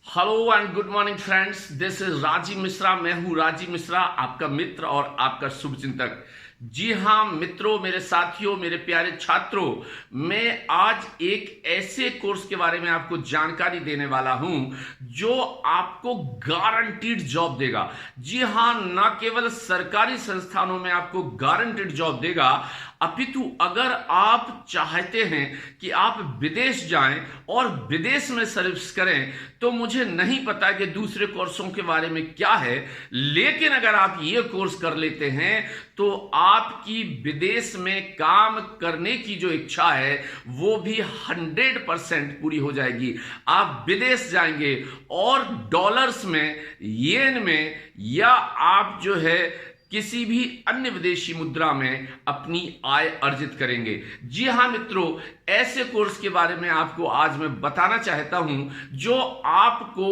Hello and good morning friends, this is Rajiv Mishra. मैं हूं राजीव मिश्रा, आपका मित्र और आपका शुभचिंतक। जी हां मित्रों, मेरे साथियों, मेरे प्यारे छात्रों, मैं आज एक ऐसे कोर्स के बारे में आपको जानकारी देने वाला हूं जो आपको गारंटीड जॉब देगा। जी हां, ना केवल सरकारी संस्थानों में आपको गारंटीड जॉब देगा, अपितु अगर आप चाहते हैं कि आप विदेश जाएं और विदेश में सर्विस करें, तो मुझे नहीं पता कि दूसरे कोर्सों के बारे में क्या है, लेकिन अगर आप ये कोर्स कर लेते हैं तो आपकी विदेश में काम करने की जो इच्छा है वो भी 100% पूरी हो जाएगी। आप विदेश जाएंगे और डॉलर्स में, येन में, या आप जो है किसी भी अन्य विदेशी मुद्रा में अपनी आय अर्जित करेंगे। जी हां मित्रों, ऐसे कोर्स के बारे में आपको आज मैं बताना चाहता हूं जो आपको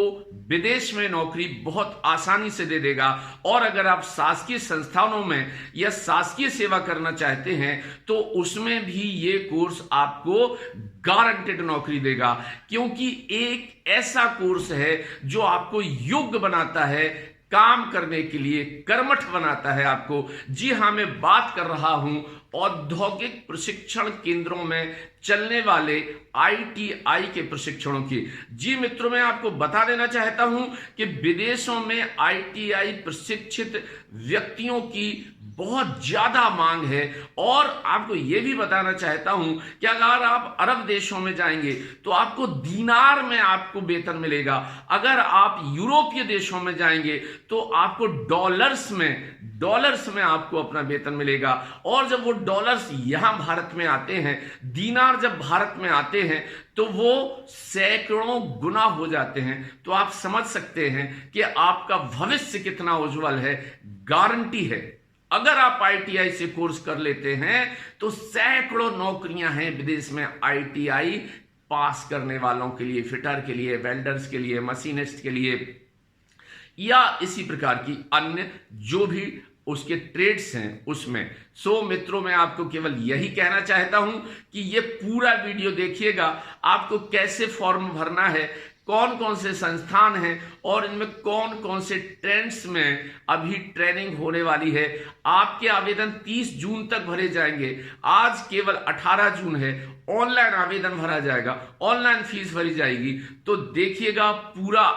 विदेश में नौकरी बहुत आसानी से दे देगा। और अगर आप शासकीय संस्थानों में या शासकीय सेवा करना चाहते हैं तो उसमें भी ये कोर्स आपको गारंटेड नौकरी देगा, क्योंकि एक ऐसा कोर्स है जो आपको योग्य बनाता है काम करने के लिए, कर्मठ बनाता है आपको। जी हां, मैं बात कर रहा हूं औद्योगिक प्रशिक्षण केंद्रों में चलने वाले आईटीआई के प्रशिक्षणों की। जी मित्रों, मैं आपको बता देना चाहता हूं कि विदेशों में आईटीआई प्रशिक्षित व्यक्तियों की बहुत ज्यादा मांग है। और आपको यह भी बताना चाहता हूं कि अगर आप अरब देशों में जाएंगे तो आपको दीनार में आपको वेतन मिलेगा। अगर आप यूरोपीय देशों में जाएंगे तो आपको डॉलर्स में आपको अपना वेतन मिलेगा। और जब वो डॉलर्स यहां भारत में आते हैं, दीनार जब भारत में आते हैं, तो वो सैकड़ों गुना हो जाते हैं। तो आप समझ सकते हैं कि आपका भविष्य कितना उज्जवल है। गारंटी है, अगर आप आईटीआई से कोर्स कर लेते हैं तो सैकड़ों नौकरियां हैं विदेश में आईटीआई पास करने वालों के लिए, फिटर के लिए, वेल्डर्स के लिए, मशीनिस्ट के लिए, या इसी प्रकार की अन्य जो भी उसके ट्रेड्स हैं उसमें। सो मित्रों, मैं आपको केवल यही कहना चाहता हूं कि ये पूरा वीडियो देखिएगा। आपको कैसे फॉर्म भरना है, कौन कौन से संस्थान हैं और इनमें कौन कौन से ट्रेंड्स में अभी ट्रेनिंग होने वाली है। आपके आवेदन 30 जून तक भरे जाएंगे। आज केवल 18 जून है। ऑनलाइन आवेदन भरा जाएगा, ऑनलाइन फीस भरी जाएगी। तो देखिएगा पूरा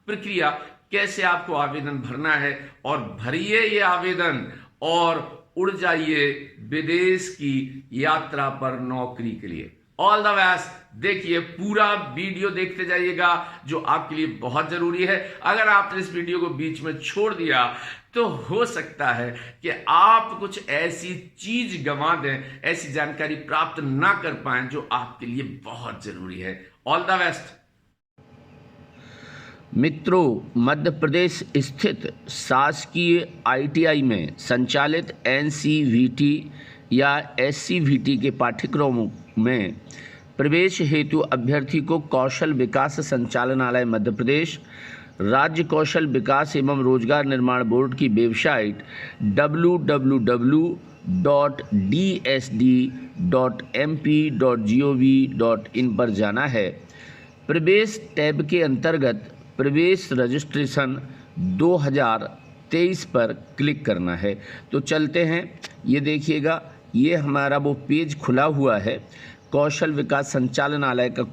प्रक्रिया, कैसे आपको आवेदन भरना है, और भरिए ये आवेदन और उड़ जाइए विदेश की यात्रा पर नौकरी के लिए। All the best. देखिए, पूरा वीडियो देखते जाइएगा जो आपके लिए बहुत जरूरी है। अगर आपने इस वीडियो को बीच में छोड़ दिया तो हो सकता है कि आप कुछ ऐसी चीज गंवा दें, ऐसी जानकारी प्राप्त ना कर पाएं जो आपके लिए बहुत जरूरी है। ऑल द बेस्ट मित्रों, मध्य प्रदेश स्थित शासकीय आईटीआई में संचालित एनसीवीटी या एससीवीटी के पाठ्यक्रमों में प्रवेश हेतु अभ्यर्थी को कौशल विकास संचालनालय मध्य प्रदेश, राज्य कौशल विकास एवं रोजगार निर्माण बोर्ड की वेबसाइट www.dsd.mp.gov.in पर जाना है। प्रवेश टैब के अंतर्गत प्रवेश रजिस्ट्रेशन 2023 पर क्लिक करना है। तो चलते हैं, ये देखिएगा, ये हमारा वो पेज खुला हुआ है, कौशल विकास संचालनालय का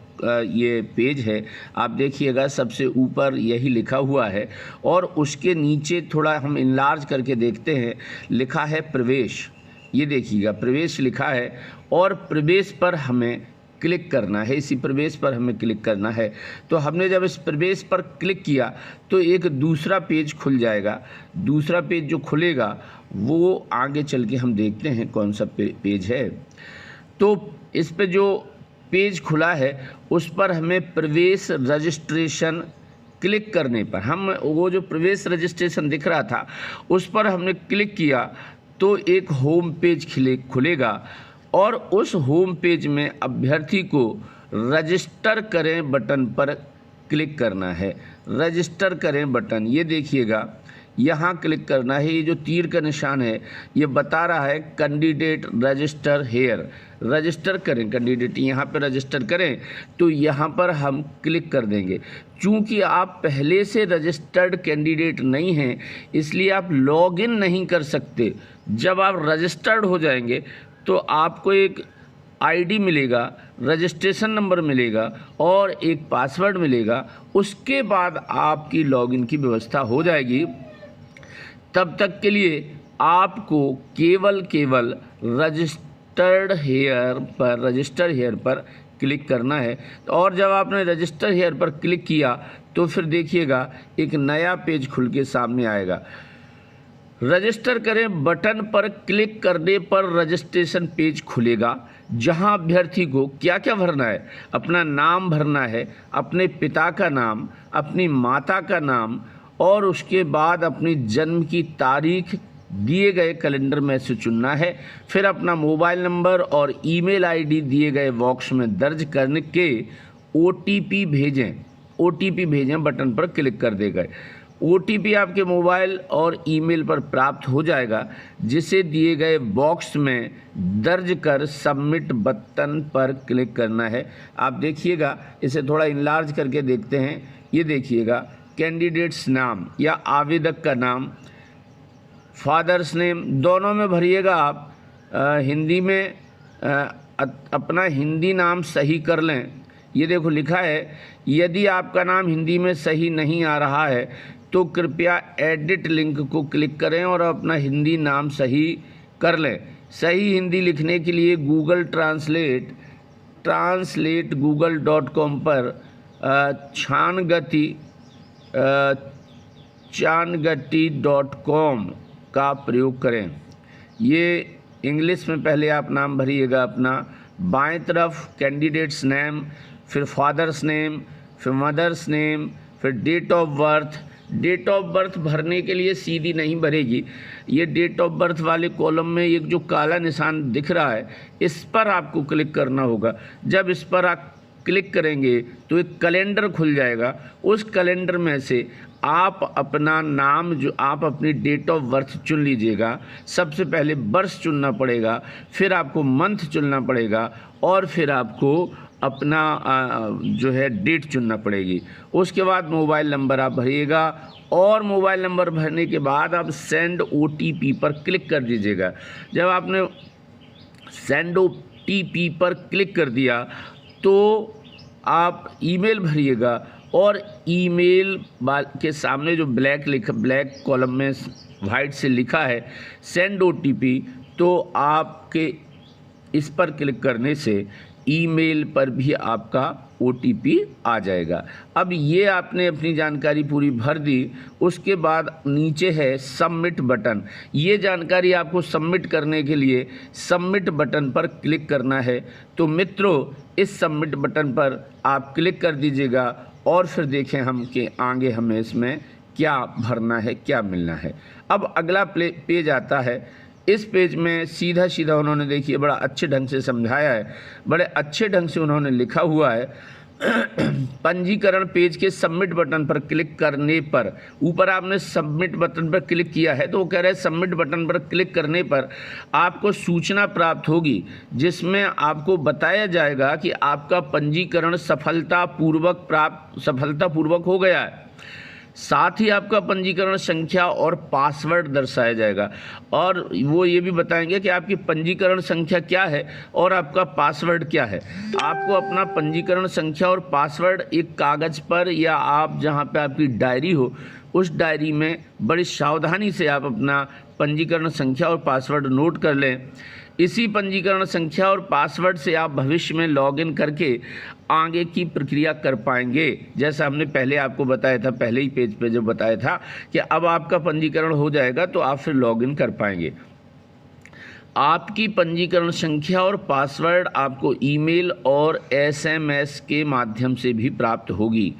ये पेज है। आप देखिएगा सबसे ऊपर यही लिखा हुआ है, और उसके नीचे थोड़ा हम इनलार्ज करके देखते हैं, लिखा है प्रवेश। ये देखिएगा प्रवेश लिखा है, और प्रवेश पर हमें क्लिक करना है। इसी प्रवेश पर हमें क्लिक करना है। तो हमने जब इस प्रवेश पर क्लिक किया तो एक दूसरा पेज खुल जाएगा। दूसरा पेज जो खुलेगा वो आगे चल के हम देखते हैं कौन सा पेज है। तो इस पे जो पेज खुला है उस पर हमें प्रवेश रजिस्ट्रेशन क्लिक करने पर, हम वो जो प्रवेश रजिस्ट्रेशन दिख रहा था उस पर हमने क्लिक किया तो एक होम पेज खुलेगा, और उस होम पेज में अभ्यर्थी को रजिस्टर करें बटन पर क्लिक करना है। रजिस्टर करें बटन, ये देखिएगा, यहाँ क्लिक करना है। ये जो तीर का निशान है ये बता रहा है कैंडिडेट रजिस्टर हेयर, रजिस्टर करें कैंडिडेट, यहाँ पर रजिस्टर करें तो यहाँ पर हम क्लिक कर देंगे। चूँकि आप पहले से रजिस्टर्ड कैंडिडेट नहीं हैं इसलिए आप लॉगिन नहीं कर सकते। जब आप रजिस्टर्ड हो जाएंगे तो आपको एक आईडी मिलेगा, रजिस्ट्रेशन नंबर मिलेगा और एक पासवर्ड मिलेगा। उसके बाद आपकी लॉगिन की व्यवस्था हो जाएगी। तब तक के लिए आपको केवल रजिस्टर हेयर पर क्लिक करना है। और जब आपने रजिस्टर हेयर पर क्लिक किया तो फिर देखिएगा एक नया पेज खुल के सामने आएगा। रजिस्टर करें बटन पर क्लिक करने पर रजिस्ट्रेशन पेज खुलेगा, जहां अभ्यर्थी को क्या क्या भरना है। अपना नाम भरना है, अपने पिता का नाम, अपनी माता का नाम और उसके बाद अपनी जन्म की तारीख दिए गए कैलेंडर में से चुनना है। फिर अपना मोबाइल नंबर और ईमेल आईडी दिए गए बॉक्स में दर्ज करने के ओटीपी भेजें बटन पर क्लिक कर देगा। ओटीपी आपके मोबाइल और ईमेल पर प्राप्त हो जाएगा, जिसे दिए गए बॉक्स में दर्ज कर सबमिट बटन पर क्लिक करना है। आप देखिएगा, इसे थोड़ा इनलार्ज करके देखते हैं। ये देखिएगा कैंडिडेट्स नाम या आवेदक का नाम, फादर्स नेम दोनों में भरिएगा आप। हिंदी में अपना हिंदी नाम सही कर लें। ये देखो लिखा है, यदि आपका नाम हिंदी में सही नहीं आ रहा है तो कृपया एडिट लिंक को क्लिक करें और अपना हिंदी नाम सही कर लें। सही हिंदी लिखने के लिए गूगल ट्रांसलेट google.com पर छानगति.com का प्रयोग करें। ये इंग्लिश में पहले आप नाम भरिएगा अपना, बाएं तरफ कैंडिडेट्स नेम, फिर फादर्स नेम, फिर मदर्स नेम, फिर date of birth. Date of birth भरने के लिए सीधी नहीं भरेगी। ये डेट ऑफ बर्थ वाले कॉलम में एक जो काला निशान दिख रहा है इस पर आपको क्लिक करना होगा। जब इस पर आप क्लिक करेंगे तो एक कैलेंडर खुल जाएगा। उस कैलेंडर में से आप अपना नाम, जो आप अपनी डेट ऑफ बर्थ चुन लीजिएगा। सबसे पहले वर्ष चुनना पड़ेगा, फिर आपको मंथ चुनना पड़ेगा और फिर आपको अपना जो है डेट चुनना पड़ेगी। उसके बाद मोबाइल नंबर आप भरिएगा और मोबाइल नंबर भरने के बाद आप सेंड ओटीपी पर क्लिक कर दीजिएगा। जब आपने सेंड ओटीपी पर क्लिक कर दिया तो आप ईमेल भरिएगा और ईमेल के सामने जो ब्लैक कॉलम में वाइट से लिखा है सेंड ओटीपी, तो आपके इस पर क्लिक करने से ईमेल पर भी आपका ओटीपी आ जाएगा। अब ये आपने अपनी जानकारी पूरी भर दी। उसके बाद नीचे है सबमिट बटन। ये जानकारी आपको सबमिट करने के लिए सबमिट बटन पर क्लिक करना है। तो मित्रों, इस सबमिट बटन पर आप क्लिक कर दीजिएगा और फिर देखें हम कि आगे हमें इसमें क्या भरना है, क्या मिलना है। अब अगला पेज आता है। इस पेज में सीधा उन्होंने देखिए बड़ा अच्छे ढंग से समझाया है, बड़े अच्छे ढंग से उन्होंने लिखा हुआ है। पंजीकरण पेज के सबमिट बटन पर क्लिक करने पर, ऊपर आपने सबमिट बटन पर क्लिक किया है तो वो कह रहे हैं सबमिट बटन पर क्लिक करने पर आपको सूचना प्राप्त होगी, जिसमें आपको बताया जाएगा कि आपका पंजीकरण सफलतापूर्वक हो गया है। साथ ही आपका पंजीकरण संख्या और पासवर्ड दर्शाया जाएगा और वो ये भी बताएंगे कि आपकी पंजीकरण संख्या क्या है और आपका पासवर्ड क्या है। आपको अपना पंजीकरण संख्या और पासवर्ड एक कागज़ पर या आप जहाँ पे आपकी डायरी हो उस डायरी में बड़ी सावधानी से आप अपना पंजीकरण संख्या और पासवर्ड नोट कर लें। इसी पंजीकरण संख्या और पासवर्ड से आप भविष्य में लॉगिन करके आगे की प्रक्रिया कर पाएंगे। जैसा हमने पहले आपको बताया था, पहले ही पेज पे जो बताया था कि अब आपका पंजीकरण हो जाएगा तो आप फिर लॉगिन कर पाएंगे। आपकी पंजीकरण संख्या और पासवर्ड आपको ईमेल और एसएमएस के माध्यम से भी प्राप्त होगी।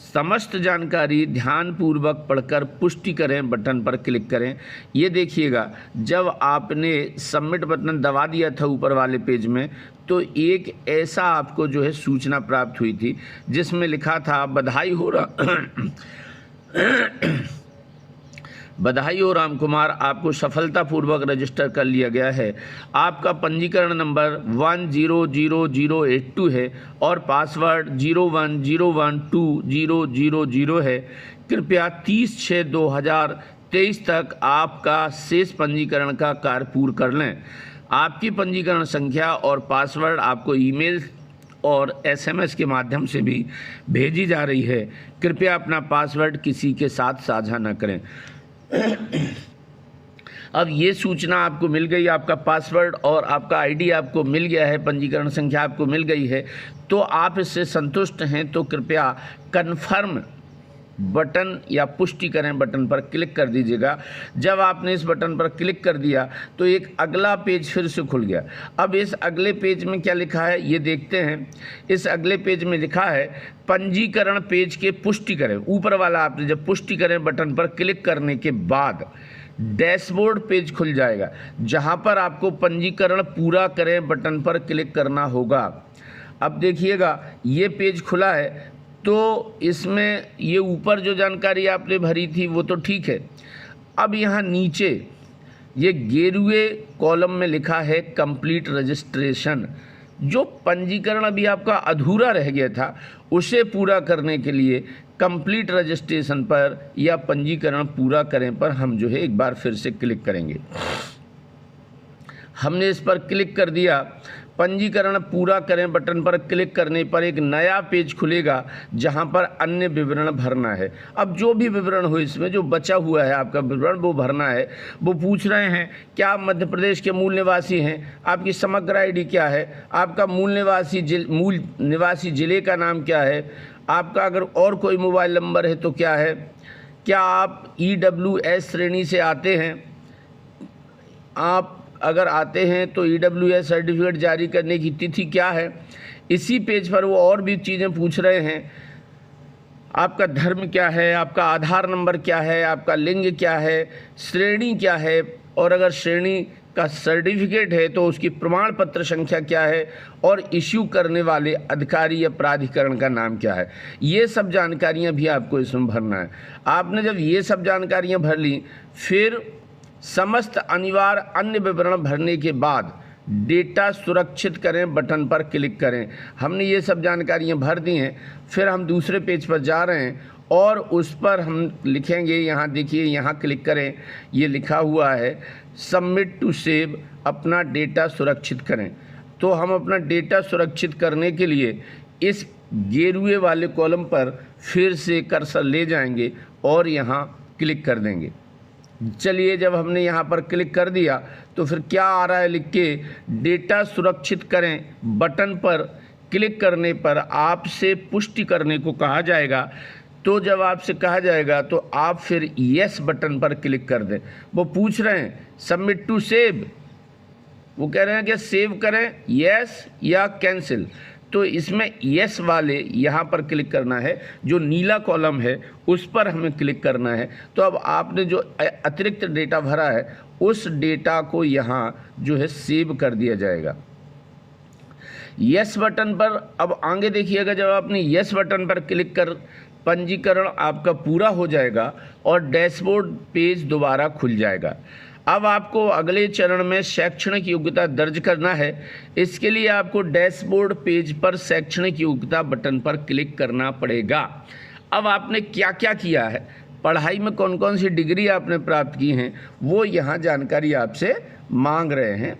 समस्त जानकारी ध्यानपूर्वक पढ़कर पुष्टि करें, बटन पर क्लिक करें। ये देखिएगा, जब आपने सबमिट बटन दबा दिया था ऊपर वाले पेज में तो एक ऐसा आपको जो है सूचना प्राप्त हुई थी जिसमें लिखा था बधाई हो बधाई हो राम कुमार, आपको सफलतापूर्वक रजिस्टर कर लिया गया है। आपका पंजीकरण नंबर 100082 है और पासवर्ड 01012000 है। कृपया 30/6/2023 तक आपका शेष पंजीकरण का कार्य पूर्ण कर लें। आपकी पंजीकरण संख्या और पासवर्ड आपको ईमेल और एसएमएस के माध्यम से भी भेजी जा रही है। कृपया अपना पासवर्ड किसी के साथ साझा न करें। अब ये सूचना आपको मिल गई, आपका पासवर्ड और आपका आईडी आपको मिल गया है, पंजीकरण संख्या आपको मिल गई है, तो आप इससे संतुष्ट हैं तो कृपया कन्फर्म बटन या पुष्टि करें बटन पर क्लिक कर दीजिएगा। जब आपने इस बटन पर क्लिक कर दिया तो एक अगला पेज फिर से खुल गया। अब इस अगले पेज में क्या लिखा है ये देखते हैं। इस अगले पेज में लिखा है पंजीकरण पेज के पुष्टि करें। ऊपर वाला आपने जब पुष्टि करें बटन पर क्लिक करने के बाद डैशबोर्ड पेज खुल जाएगा, जहां पर आपको पंजीकरण पूरा करें बटन पर क्लिक करना होगा। अब देखिएगा ये पेज खुला है, तो इसमें ये ऊपर जो जानकारी आपने भरी थी वो तो ठीक है। अब यहाँ नीचे ये गेरुए कॉलम में लिखा है कंप्लीट रजिस्ट्रेशन। जो पंजीकरण अभी आपका अधूरा रह गया था उसे पूरा करने के लिए कंप्लीट रजिस्ट्रेशन पर या पंजीकरण पूरा करें पर हम जो है एक बार फिर से क्लिक करेंगे। हमने इस पर क्लिक कर दिया। पंजीकरण पूरा करें बटन पर क्लिक करने पर एक नया पेज खुलेगा जहां पर अन्य विवरण भरना है। अब जो भी विवरण हो इसमें जो बचा हुआ है आपका विवरण वो भरना है। वो पूछ रहे हैं क्या आप मध्य प्रदेश के मूल निवासी हैं, आपकी समग्र आईडी क्या है, आपका मूल निवासी जिले का नाम क्या है, आपका अगर और कोई मोबाइल नंबर है तो क्या है, क्या आप EWS श्रेणी से आते हैं, आप अगर आते हैं तो EWS सर्टिफिकेट जारी करने की तिथि क्या है। इसी पेज पर वो और भी चीज़ें पूछ रहे हैं, आपका धर्म क्या है, आपका आधार नंबर क्या है, आपका लिंग क्या है, श्रेणी क्या है, और अगर श्रेणी का सर्टिफिकेट है तो उसकी प्रमाण पत्र संख्या क्या है, और इश्यू करने वाले अधिकारी या प्राधिकरण का नाम क्या है। ये सब जानकारियाँ भी आपको इसमें भरना है। आपने जब ये सब जानकारियाँ भर ली फिर समस्त अनिवार्य अन्य विवरण भरने के बाद डेटा सुरक्षित करें बटन पर क्लिक करें। हमने ये सब जानकारियाँ भर दी हैं। फिर हम दूसरे पेज पर जा रहे हैं और उस पर हम लिखेंगे, यहाँ देखिए यहाँ क्लिक करें, ये लिखा हुआ है सबमिट टू सेव, अपना डेटा सुरक्षित करें। तो हम अपना डेटा सुरक्षित करने के लिए इस गेरुए वाले कॉलम पर फिर से कर्सर ले जाएंगे और यहाँ क्लिक कर देंगे। चलिए जब हमने यहाँ पर क्लिक कर दिया तो फिर क्या आ रहा है लिख के, डेटा सुरक्षित करें बटन पर क्लिक करने पर आपसे पुष्टि करने को कहा जाएगा। तो जब आपसे कहा जाएगा तो आप फिर यस बटन पर क्लिक कर दें। वो पूछ रहे हैं सबमिट टू सेव, वो कह रहे हैं कि सेव करें यस या कैंसिल। तो इसमें यस वाले यहाँ पर क्लिक करना है, जो नीला कॉलम है उस पर हमें क्लिक करना है। तो अब आपने जो अतिरिक्त डेटा भरा है उस डेटा को यहाँ जो है सेव कर दिया जाएगा यस बटन पर। अब आगे देखिएगा, जब आपने यस बटन पर क्लिक कर पंजीकरण आपका पूरा हो जाएगा और डैशबोर्ड पेज दोबारा खुल जाएगा। अब आपको अगले चरण में शैक्षणिक योग्यता दर्ज करना है। इसके लिए आपको डैशबोर्ड पेज पर शैक्षणिक योग्यता बटन पर क्लिक करना पड़ेगा। अब आपने क्या क्या किया है, पढ़ाई में कौन कौन सी डिग्री आपने प्राप्त की हैं, वो यहाँ जानकारी आपसे मांग रहे हैं।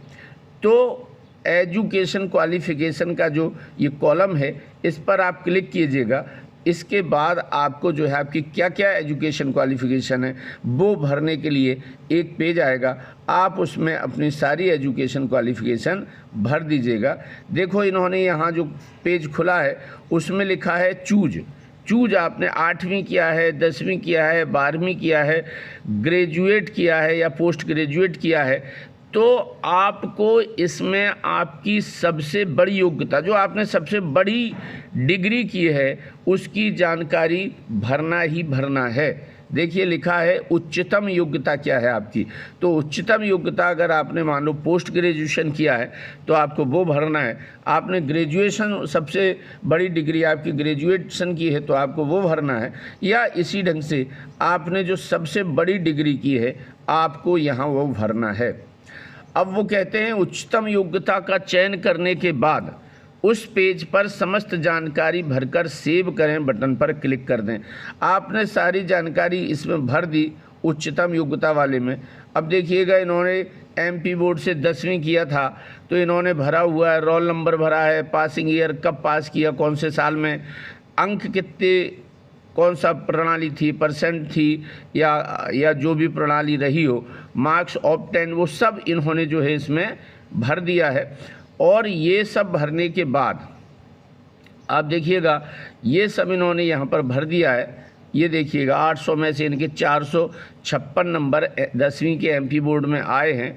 तो एजुकेशन क्वालिफिकेशन का जो ये कॉलम है इस पर आप क्लिक कीजिएगा। इसके बाद आपको जो है आपकी क्या क्या एजुकेशन क्वालिफ़िकेशन है वो भरने के लिए एक पेज आएगा। आप उसमें अपनी सारी एजुकेशन क्वालिफ़िकेशन भर दीजिएगा। देखो इन्होंने यहाँ जो पेज खुला है उसमें लिखा है चूज आपने 8वीं किया है, 10वीं किया है, 12वीं किया है, ग्रेजुएट किया है या पोस्ट ग्रेजुएट किया है। तो आपको इसमें आपकी सबसे बड़ी योग्यता, जो आपने सबसे बड़ी डिग्री की है, उसकी जानकारी भरना ही भरना है। देखिए लिखा है उच्चतम योग्यता क्या है आपकी। तो उच्चतम योग्यता अगर आपने मान लो पोस्ट ग्रेजुएशन किया है तो आपको वो भरना है। आपने ग्रेजुएशन सबसे बड़ी डिग्री आपकी ग्रेजुएशन की है तो आपको वो भरना है, या इसी ढंग से आपने जो सबसे बड़ी डिग्री की है आपको यहाँ वो भरना है। अब वो कहते हैं उच्चतम योग्यता का चयन करने के बाद उस पेज पर समस्त जानकारी भरकर सेव करें बटन पर क्लिक कर दें। आपने सारी जानकारी इसमें भर दी उच्चतम योग्यता वाले में। अब देखिएगा इन्होंने एमपी बोर्ड से 10वीं किया था तो इन्होंने भरा हुआ है, रोल नंबर भरा है, पासिंग ईयर कब पास किया, कौन से साल में, अंक कितने, कौन सा प्रणाली थी, परसेंट थी या जो भी प्रणाली रही हो, मार्क्स ऑफ 10, वो सब इन्होंने जो है इसमें भर दिया है। और ये सब भरने के बाद आप देखिएगा ये सब इन्होंने यहाँ पर भर दिया है। ये देखिएगा 800 में से इनके 456 नंबर 10वीं के एमपी बोर्ड में आए हैं,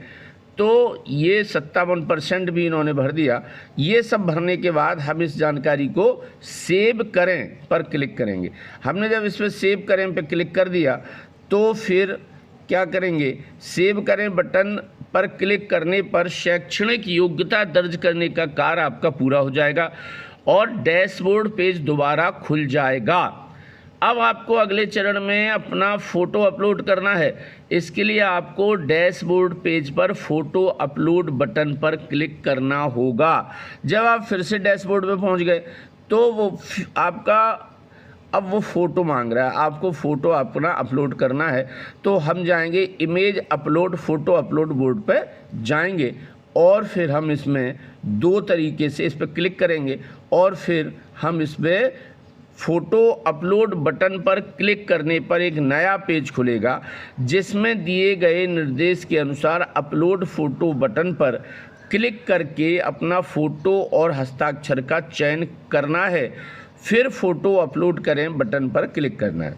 तो ये 57% भी इन्होंने भर दिया। ये सब भरने के बाद हम इस जानकारी को सेव करें पर क्लिक करेंगे। हमने जब इस पर सेव करें पर क्लिक कर दिया तो फिर क्या करेंगे, सेव करें बटन पर क्लिक करने पर शैक्षणिक योग्यता दर्ज करने का कार्य आपका पूरा हो जाएगा और डैशबोर्ड पेज दोबारा खुल जाएगा। अब आपको अगले चरण में अपना फ़ोटो अपलोड करना है। इसके लिए आपको डैशबोर्ड पेज पर फ़ोटो अपलोड बटन पर क्लिक करना होगा। जब आप फिर से डैशबोर्ड पे पहुंच गए तो वो आपका अब वो फ़ोटो मांग रहा है, आपको फ़ोटो अपना अपलोड करना है। तो हम जाएंगे image upload, photo upload board पे जाएंगे और फिर हम इसमें दो तरीके से इस पर क्लिक करेंगे और फिर हम इस पर फ़ोटो अपलोड बटन पर क्लिक करने पर एक नया पेज खुलेगा जिसमें दिए गए निर्देश के अनुसार अपलोड फ़ोटो बटन पर क्लिक करके अपना फ़ोटो और हस्ताक्षर का चयन करना है। फिर फ़ोटो अपलोड करें बटन पर क्लिक करना है।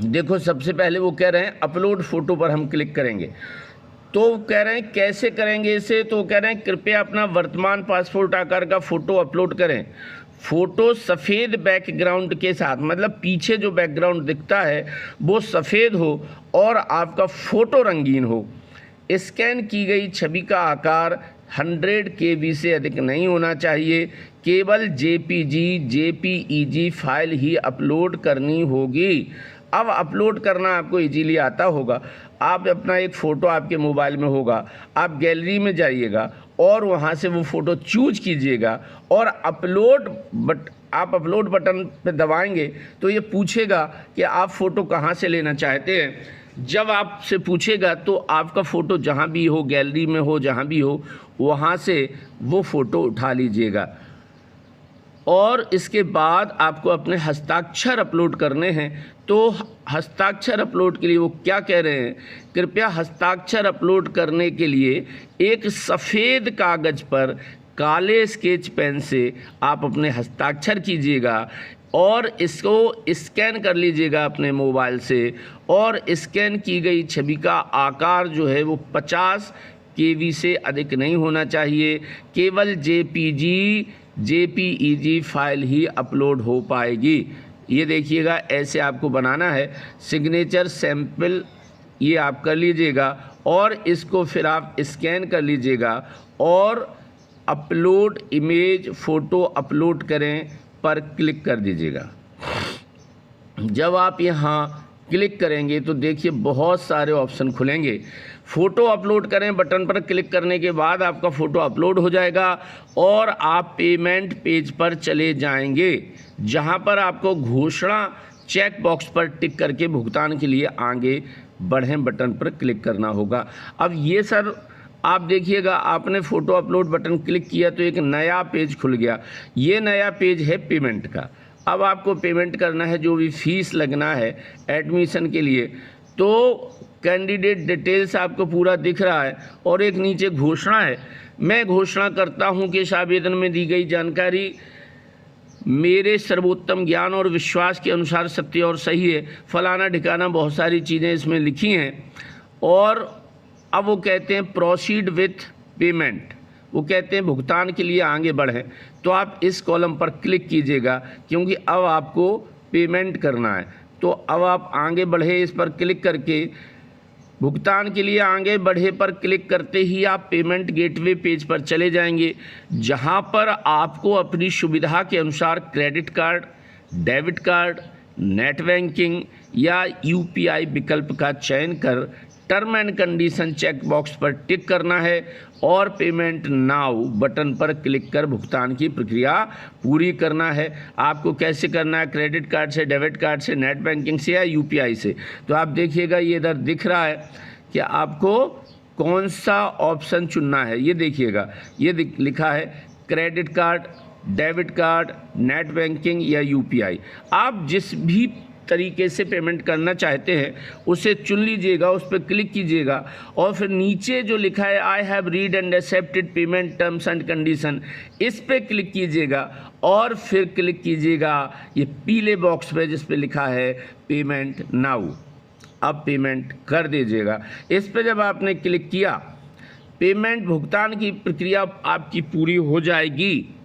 देखो सबसे पहले वो कह रहे हैं अपलोड फ़ोटो पर हम क्लिक करेंगे, तो कह रहे हैं कैसे करेंगे इसे, तो कह रहे हैं कृपया अपना वर्तमान पासपोर्ट आकार का फ़ोटो अपलोड करें। फ़ोटो सफ़ेद बैकग्राउंड के साथ, मतलब पीछे जो बैकग्राउंड दिखता है वो सफ़ेद हो और आपका फ़ोटो रंगीन हो। स्कैन की गई छवि का आकार 100 KB से अधिक नहीं होना चाहिए। केवल JPG फाइल ही अपलोड करनी होगी। अब अपलोड करना आपको इजीली आता होगा। आप अपना एक फ़ोटो आपके मोबाइल में होगा, आप गैलरी में जाइएगा और वहाँ से वो फ़ोटो चूज कीजिएगा और आप अपलोड बटन पे दबाएंगे तो ये पूछेगा कि आप फ़ोटो कहाँ से लेना चाहते हैं। जब आपसे पूछेगा तो आपका फ़ोटो जहाँ भी हो, गैलरी में हो, जहाँ भी हो, वहाँ से वो फ़ोटो उठा लीजिएगा। और इसके बाद आपको अपने हस्ताक्षर अपलोड करने हैं। तो हस्ताक्षर अपलोड के लिए वो क्या कह रहे हैं, कृपया हस्ताक्षर अपलोड करने के लिए एक सफ़ेद कागज़ पर काले स्केच पेन से आप अपने हस्ताक्षर कीजिएगा और इसको स्कैन कर लीजिएगा अपने मोबाइल से। और स्कैन की गई छवि का आकार जो है वो 50 KB से अधिक नहीं होना चाहिए। केवल JPEG फाइल ही अपलोड हो पाएगी। ये देखिएगा ऐसे आपको बनाना है। सिग्नेचर सैंपल ये आप कर लीजिएगा और इसको फिर आप स्कैन कर लीजिएगा और अपलोड इमेज फ़ोटो अपलोड करें पर क्लिक कर दीजिएगा। जब आप यहाँ क्लिक करेंगे तो देखिए बहुत सारे ऑप्शन खुलेंगे। फ़ोटो अपलोड करें बटन पर क्लिक करने के बाद आपका फ़ोटो अपलोड हो जाएगा और आप पेमेंट पेज पर चले जाएंगे, जहां पर आपको घोषणा चेक बॉक्स पर टिक करके भुगतान के लिए आगे बढ़ें बटन पर क्लिक करना होगा। अब ये सर आप देखिएगा, आपने फ़ोटो अपलोड बटन क्लिक किया तो एक नया पेज खुल गया। ये नया पेज है पेमेंट का। अब आपको पेमेंट करना है, जो भी फीस लगना है एडमिशन के लिए। तो कैंडिडेट डिटेल्स आपको पूरा दिख रहा है और एक नीचे घोषणा है। मैं घोषणा करता हूं कि इस आवेदन में दी गई जानकारी मेरे सर्वोत्तम ज्ञान और विश्वास के अनुसार सत्य और सही है। फलाना ठिकाना बहुत सारी चीज़ें इसमें लिखी हैं। और अब वो कहते हैं प्रोसीड विथ पेमेंट, वो कहते हैं भुगतान के लिए आगे बढ़ें। तो आप इस कॉलम पर क्लिक कीजिएगा क्योंकि अब आपको पेमेंट करना है। तो अब आप आगे बढ़े, इस पर क्लिक करके भुगतान के लिए आगे बढ़े पर क्लिक करते ही आप पेमेंट गेटवे पेज पर चले जाएंगे, जहां पर आपको अपनी सुविधा के अनुसार credit card, debit card, net banking या यूपीआई विकल्प का चयन कर term and condition check box पर टिक करना है और पेमेंट नाउ बटन पर क्लिक कर भुगतान की प्रक्रिया पूरी करना है। आपको कैसे करना है, क्रेडिट कार्ड से, डेबिट कार्ड से, नेट बैंकिंग से या यूपीआई से। तो आप देखिएगा ये इधर दिख रहा है कि आपको कौन सा ऑप्शन चुनना है। ये देखिएगा, ये लिखा है credit card, debit card, net banking या यूपीआई। आप जिस भी तरीके से पेमेंट करना चाहते हैं उसे चुन लीजिएगा, उस पर क्लिक कीजिएगा और फिर नीचे जो लिखा है I have read and accepted payment terms and condition, इस पर क्लिक कीजिएगा और फिर क्लिक कीजिएगा ये पीले बॉक्स पे जिस पे लिखा है पेमेंट नाउ। अब पेमेंट कर दीजिएगा। इस पर जब आपने क्लिक किया, पेमेंट भुगतान की प्रक्रिया आपकी पूरी हो जाएगी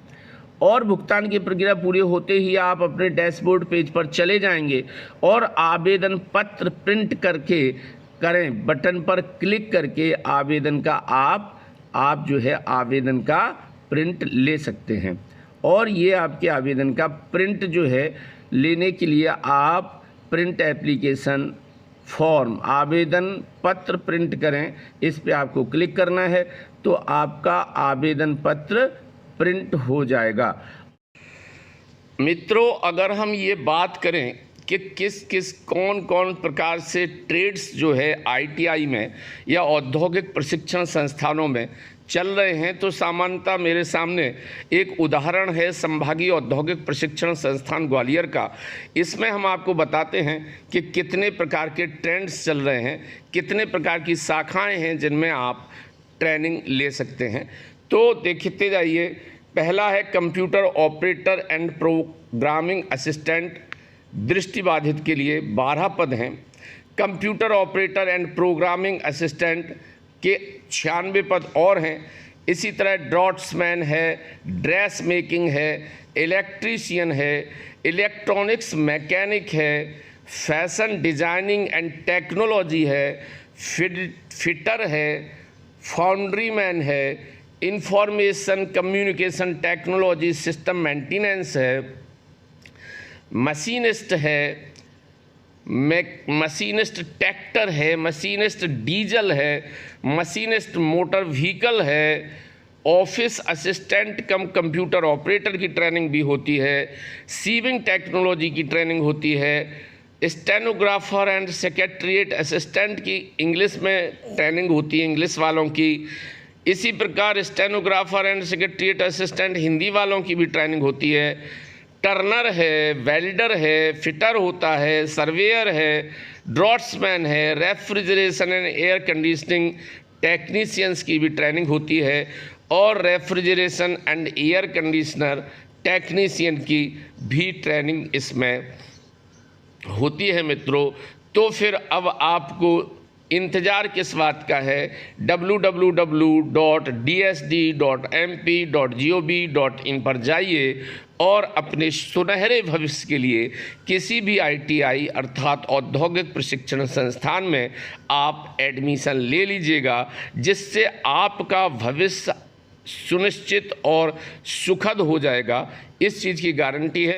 और भुगतान की प्रक्रिया पूरी होते ही आप अपने डैशबोर्ड पेज पर चले जाएंगे और आवेदन पत्र प्रिंट करके करें बटन पर क्लिक करके आवेदन का आप जो है आवेदन का प्रिंट ले सकते हैं। और ये आपके आवेदन का प्रिंट जो है लेने के लिए आप प्रिंट एप्लीकेशन फॉर्म आवेदन पत्र प्रिंट करें, इस पे आपको क्लिक करना है तो आपका आवेदन पत्र प्रिंट हो जाएगा। मित्रों, अगर हम ये बात करें कि किस कौन कौन प्रकार से ट्रेड्स जो है आईटीआई में या औद्योगिक प्रशिक्षण संस्थानों में चल रहे हैं, तो सामान्यतः मेरे सामने एक उदाहरण है संभागीय औद्योगिक प्रशिक्षण संस्थान ग्वालियर का। इसमें हम आपको बताते हैं कि कितने प्रकार के ट्रेंड्स चल रहे हैं, कितने प्रकार की शाखाएं हैं जिनमें आप ट्रेनिंग ले सकते हैं। तो देखते जाइए। पहला है computer operator and programming assistant, दृष्टिबाधित के लिए 12 पद हैं। Computer operator and programming assistant के 96 पद और हैं। इसी तरह ड्रॉट्समैन है, ड्रेस मेकिंग है, इलेक्ट्रीशियन है, इलेक्ट्रॉनिक्स मैकेनिक है, फैशन डिजाइनिंग एंड टेक्नोलॉजी है, फिटर है, फाउंड्रीमैन है, information communication technology system maintenance है, मशीनिस्ट है, मशीनिस्ट ट्रैक्टर है, मशीनिस्ट डीजल है, मशीनिस्ट मोटर व्हीकल है, ऑफिस असिस्टेंट कम कंप्यूटर ऑपरेटर की ट्रेनिंग भी होती है, सीविंग टेक्नोलॉजी की ट्रेनिंग होती है, स्टेनोग्राफर एंड सेक्रेटरीट असिस्टेंट की इंग्लिश में ट्रेनिंग होती है, इंग्लिश वालों की। इसी प्रकार stenographer and secretariat assistant Hindi वालों की भी ट्रेनिंग होती है। टर्नर है, वेल्डर है, फिटर होता है, सर्वेयर है, ड्रॉट्समैन है, refrigeration and air conditioning technicians की भी ट्रेनिंग होती है और refrigeration and air conditioner technician की भी ट्रेनिंग इसमें होती है। मित्रों, तो फिर अब आपको इंतज़ार किस बात का है, www.dsd.mp.gov.in पर जाइए और अपने सुनहरे भविष्य के लिए किसी भी आईटीआई अर्थात औद्योगिक प्रशिक्षण संस्थान में आप एडमिशन ले लीजिएगा, जिससे आपका भविष्य सुनिश्चित और सुखद हो जाएगा। इस चीज़ की गारंटी है।